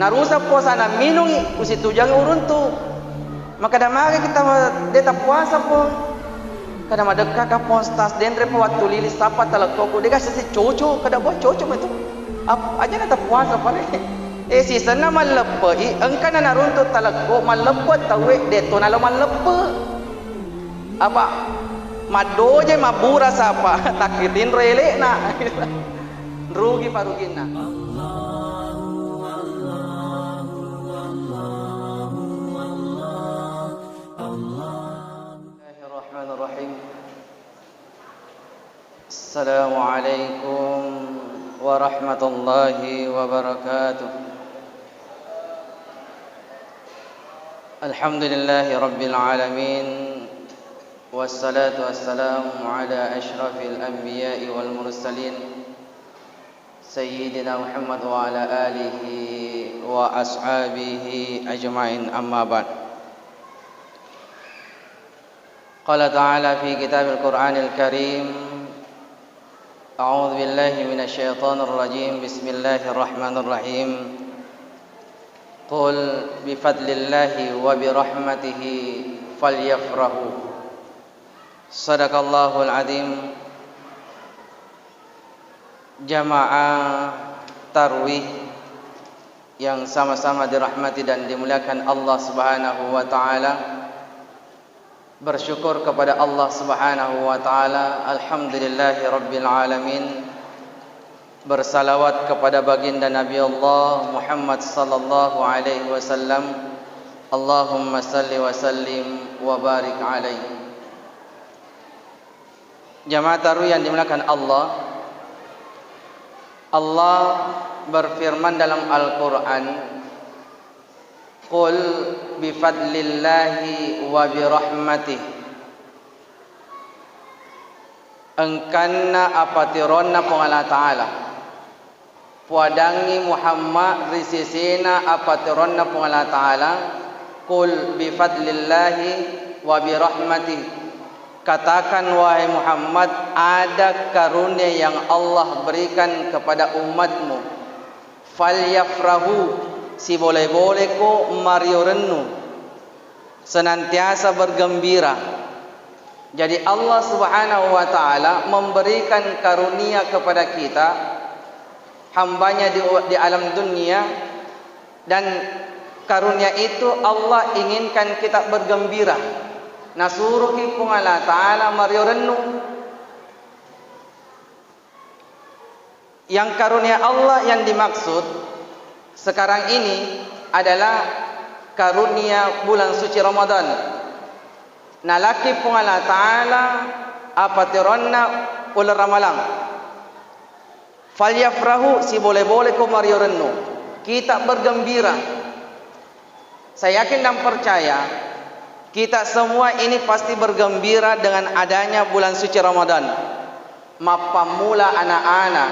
narusa puasa na minum usitu jangan uruntu. Maka damage kita deta puasa po. Kada madekka ka postas dendre po waktu lilis sapa talakoko dega sisi coco kada buat coco itu. Aja nata puasa pare. Si sana maleppe engkana naruntu talakko maleppe tawe deto nalo maleppe. Apa madoje mabura sapa takitin rele na. Rugi parugina. Bismillahirrahmanirrahim. Assalamualaikum warahmatullahi wabarakatuh. Alhamdulillahi rabbil alamin. Wassalatu wassalamu ala ashrafil anbiya'i wal mursalin Sayyidina Muhammad wa ala alihi wa ashabihi ajma'in, amma ba'd. Qala ta'ala fi kitabil Qur'anil Karim, a'udzu billahi minasy syaithanir rajim, bismillahirrahmanirrahim. Qul bi fadlillahi wa bi rahmatihi falyafrahu. Sadaqallahul azim. Jamaah tarawih yang sama-sama dirahmati dan dimuliakan Allah Subhanahu wa taala, bersyukur kepada Allah Subhanahu wa taala, alhamdulillahi rabbil alamin. Bersalawat kepada baginda Nabi Allah Muhammad sallallahu alaihi wasallam. Allahumma salli wa sallim wa barik alaihi. Jamaah tarawih yang dimuliakan Allah, Allah berfirman dalam Al-Quran, Qul bifadlillahi wa birahmatih. Engkanna apatironna pong Allah Ta'ala, puadangi Muhammad risisina apatironna pong Allah Ta'ala. Qul bifadlillahi wa birahmatih. Katakan wahai Muhammad, ada karunia yang Allah berikan kepada umatmu. Falyafrahu, si boleh-boleh ko mario rennu, senantiasa bergembira. Jadi Allah Subhanahu wa taala memberikan karunia kepada kita, hambanya di alam dunia, dan karunia itu Allah inginkan kita bergembira. Nasuruhi kung Allah Ta'ala mario rennu. Yang karunia Allah yang dimaksud sekarang ini adalah karunia bulan suci Ramadan. Nalaki kung Allah Ta'ala apatironna ular ramalang. Falyafrahu, si boleh-boleh ko mario rennu. Kita bergembira. Saya yakin dan percaya kita semua ini pasti bergembira dengan adanya bulan suci Ramadan. Mapamula anak-anak,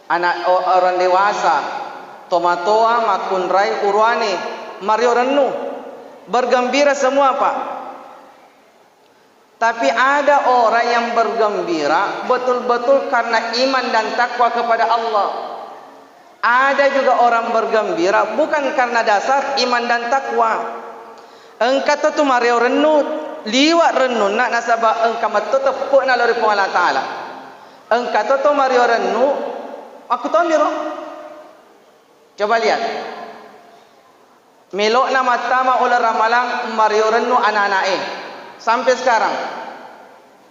anak orang dewasa, tomatoa makunrai urwane, mario rennu, bergembira semua Pak. Tapi ada orang yang bergembira betul-betul karena iman dan takwa kepada Allah. Ada juga orang bergembira bukan karena dasar iman dan takwa. Engkau tu mario rennu, liwat rennu nak nasabah engkau matu tepuk na lori Allah Ta'ala. Engkau tu mario rennu, aku tahu miro. Coba lihat. Melok na matama ular ramalang mario rennu anak-anak sampai sekarang.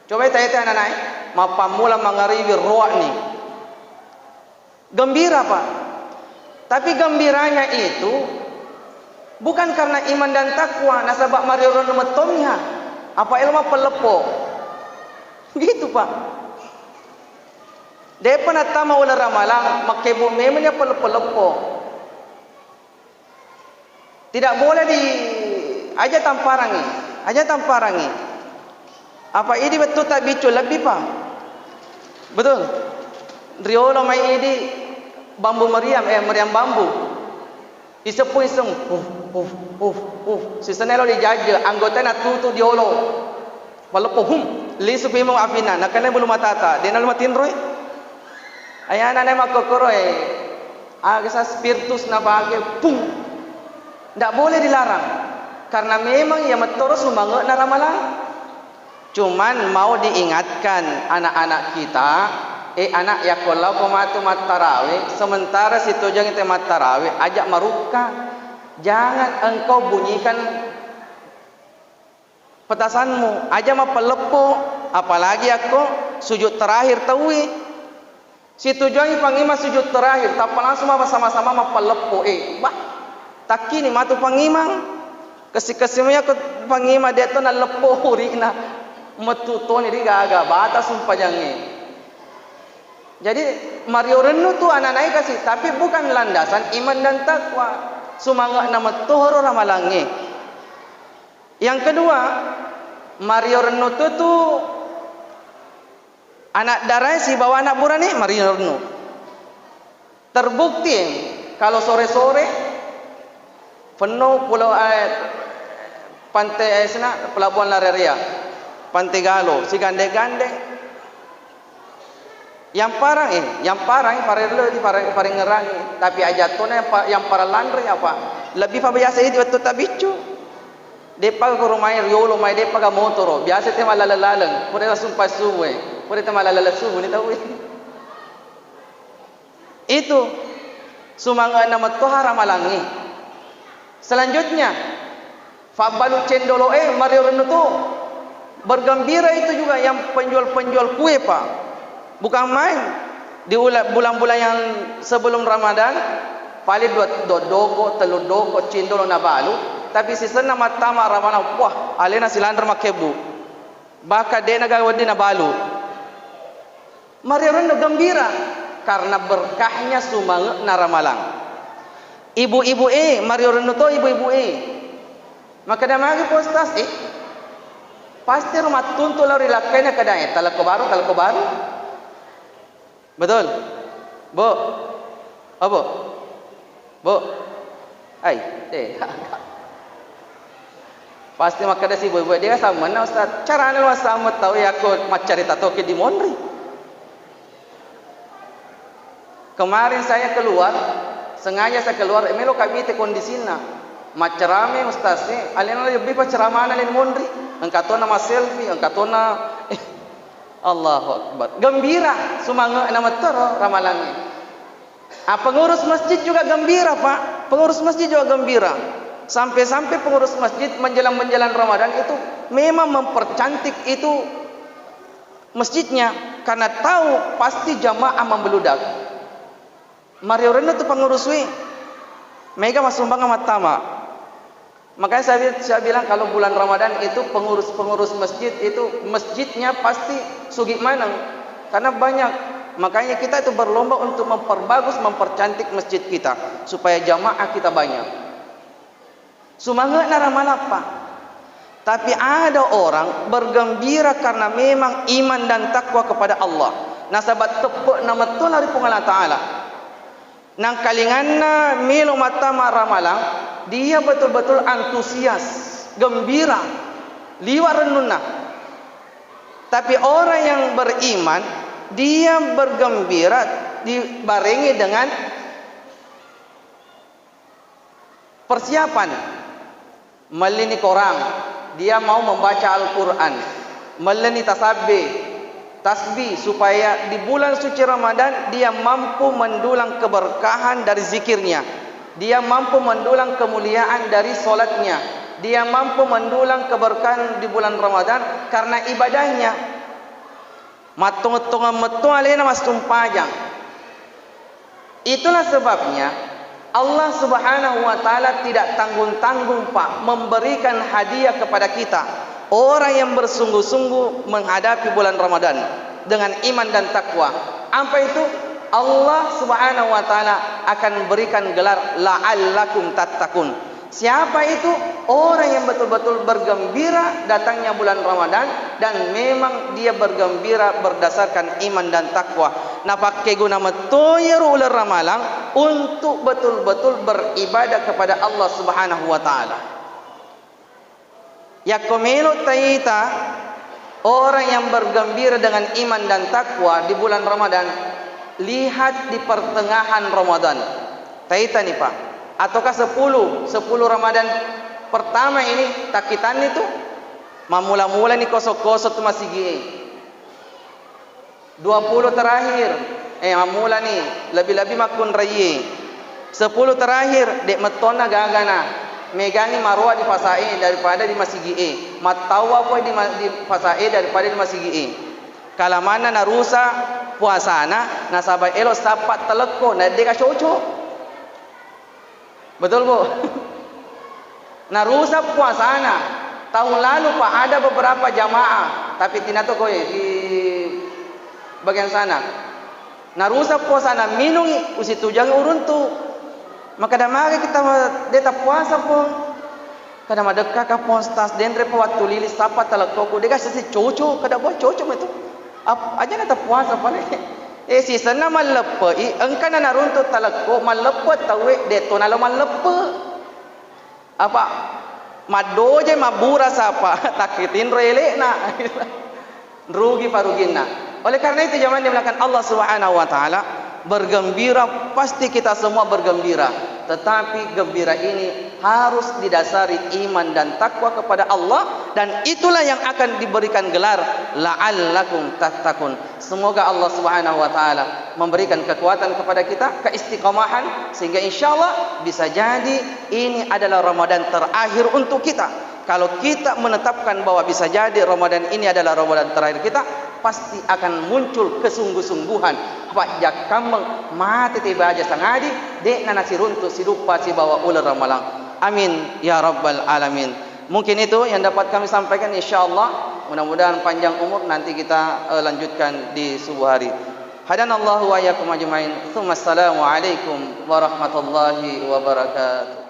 Coba tanya anak-anak mapamula mangaribi roak ni. Gembira Pak. Tapi gembiranya itu bukan karena iman dan takwa, nasabak mario rennu metomnya. Apa ilmu pelepo? Gitu Pak. Depa natama ular ramalang makebu memenya pelepo. Tidak boleh di aja tamparangi. Apa ini betul tak bicul lebih Pak? Betul. Riolo mai ini bambu meriam bambu. Isepun iseng, sisanelo di jaja, anggota na tutu diolo, walaupun lisu pimong afina, nakane belum matata, dia nalu matin roy, ayana ne makokoroy, Agak spiritus na bagai pung. Tak boleh dilarang. Karena memang ia terus membangun ramalan. Cuman mau diingatkan anak-anak kita, anak ya kalau pematu mat tarawih, sementara situ jangan temat tarawih, ajak maruka. Jangan engkau bunyikan petasanmu, aja mah pelepo, apalagi aku sujud terakhir tawi. Situ jangan pangima sujud terakhir, tapi langsung apa sama-sama mah pelepo. Bah, tak kini matu pangimang, kasih-kasihnya ke pangima dia tu na lepo rina, metuton ini gaga batas sumpah jangan. Jadi Mario Renu tu anak-anak kasih, tapi bukan landasan iman dan takwa. Semangat nama Tuhoro Ramalangi. Yang kedua, Mario Renu tu anak darah si bawa anak burani Mario Renu. Terbukti kalau sore-sore penuh pulau pantai sana pelabuhan Lareria, Pantai Galo, si gande-gande. Yang parang parelo di parang ngerangi, tapi ajatona yang para landre apa? Lebih pa biasa itu waktu tabicu. Depa ko rumah riolo mai depa ga motoro, biasa te malalalang, pure langsung pasuwe, pure te malalala subu ni tahu. Itu sumanga nama Tuhan Ramalangi. Selanjutnya Fabalu Cendolo Mario Renu tu bergembira itu juga yang penjual-penjual kue Pak. Bukan main di bulan-bulan yang sebelum Ramadan, paling dua doko, telur doko, cendolo na balu. Tapi sisa nama tama Ramadan, wah, alena silandar makebu. Baka dia nagawadi na balu. Mario Renu gembira karena berkahnya sumang na Ramalang. Ibu-ibu Mario Renu to ibu-ibu Maka dah magi postas pasti rumah tuntul lari lakainya kadang talak baru. Betul? Bu? Apa? Bu? Pasti makanya si ibu-ibu dia sama na Ustaz. Cara anu sama tahu ya aku macarita toke di Monri. Kemarin saya keluar, sengaja saya keluar, melo kami te kondisinya. Macerame Ustaz ni, alena lebih paceramana len Monri. Engkatona nama selfie, engkatona Allahu Akbar. Gembira sumanga nama tero Ramalangi. Pengurus masjid juga gembira, Pak. Pengurus masjid juga gembira. Sampai-sampai pengurus masjid menjelang Ramadan itu memang mempercantik itu masjidnya karena tahu pasti jamaah membeludak. Mario Renu itu pengurus mega masumbang amat tama. Makanya saya bilang kalau bulan Ramadan itu pengurus masjid itu masjidnya pasti sugi manang karena banyak. Makanya kita itu berlomba untuk mempercantik masjid kita supaya jamaah kita banyak. Semangat naramalapa. Tapi ada orang bergembira karena memang iman dan takwa kepada Allah. Nasabat tepuk nama Tuhan dari Allah Taala. Nang kalinganna milo matama Ramalang, dia betul-betul antusias, gembira, liwat renunna. Tapi orang yang beriman, dia bergembira dibarengi dengan persiapan. Melini korang, dia mau membaca Al-Quran, melini tasbih supaya di bulan suci Ramadan dia mampu mendulang keberkahan dari zikirnya, dia mampu mendulang kemuliaan dari solatnya, dia mampu mendulang keberkahan di bulan Ramadan karena ibadahnya. Matung-tungan metung alena mas tumpajang. Itulah sebabnya Allah Subhanahu wa taala tidak tanggung-tanggung Pak memberikan hadiah kepada kita. Orang yang bersungguh-sungguh menghadapi bulan Ramadan dengan iman dan takwa. Apa itu? Allah Subhanahu wa taala akan berikan gelar la'allakum tattaqun. Siapa itu? Orang yang betul-betul bergembira datangnya bulan Ramadan dan memang dia bergembira berdasarkan iman dan takwa. Napakai guna metoyeru ular Ramalang untuk betul-betul beribadah kepada Allah Subhanahu wa taala. Ya komelo taita orang yang bergembira dengan iman dan takwa di bulan Ramadan, lihat di pertengahan Ramadan. Taita nih Pak. Ataukah 10 Ramadan pertama ini takitan itu mamula-mula ni kosok-kosok tu masih gini. 20 terakhir mamula ni lebih-lebih makun rayi. 10 terakhir dek metona gagana megangi marwa di fasae daripada di masih gini. Matawa apa di fasae daripada di masih gini. Kalau mana narusa puasana nasabah elo sapat teleko na deka cocok. Betul Bu? Narusa puasana. Tahun lalu Pak ada beberapa jamaah, tapi tidak tahu di bagian sana. Narusa puasana minum usi tujang urun tu. Maka damage kita deta puasa pun. Kada madekka ka postas dendre pa waktu lilis sapa talakoko deka sesi coco kada buat coco itu. Aja nata puasa pa ni. Si sana malepai engkana naruntu talakko malepai tawe deto nalo malepai. Apa madoje mabura sapa takitin rele na rugi parugina. Oleh karena itu zaman dimulakan Allah Subhanahu wa taala bergembira, pasti kita semua bergembira, tetapi gembira ini harus didasari iman dan takwa kepada Allah, dan itulah yang akan diberikan gelar la'allakum tattaqun. Semoga Allah Subhanahu wa taala memberikan kekuatan kepada kita, keistiqomahan, sehingga insyaallah bisa jadi ini adalah Ramadan terakhir untuk kita. Kalau kita menetapkan bahwa bisa jadi Ramadan ini adalah Ramadan terakhir kita, pasti akan muncul kesungguh-sungguhan. Pak jakam mati tiba aja sangadi dek nana si runtuh si lupa si bawa ular ramalang. Amin ya rabbal alamin. Mungkin itu yang dapat kami sampaikan, insyaallah. Mudah-mudahan panjang umur, nanti kita lanjutkan di subuh hari. Hadanallahu wa iyyakum ajmain. Assalamu alaikum warahmatullahi wabarakatuh.